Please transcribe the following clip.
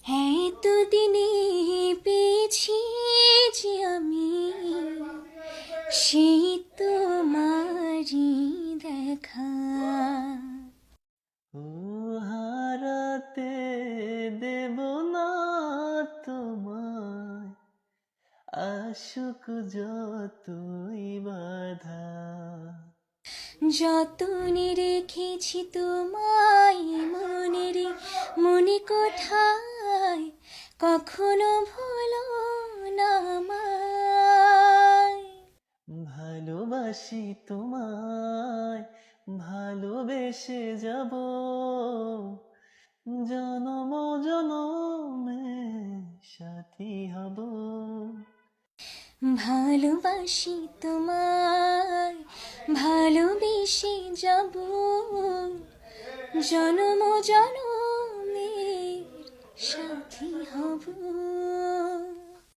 হ্যাঁ এতদিনে পেয়েছি যে আমি সেই তোমারই দেখা। ও হারাতে দেব না তোমায়, আশুক যতই বাধা। যতনে রেখেছি তোমায় মনেরে মনে কোথায়, কখনো ভুলো না আমায়। ভালোবাসি তোমায়, ভালোবেসে যাব, জনম জনমে সাথী হব। ভালোবাসি তোমায়, ভালোবেসে যাব, জনম জনমের সাথী হব।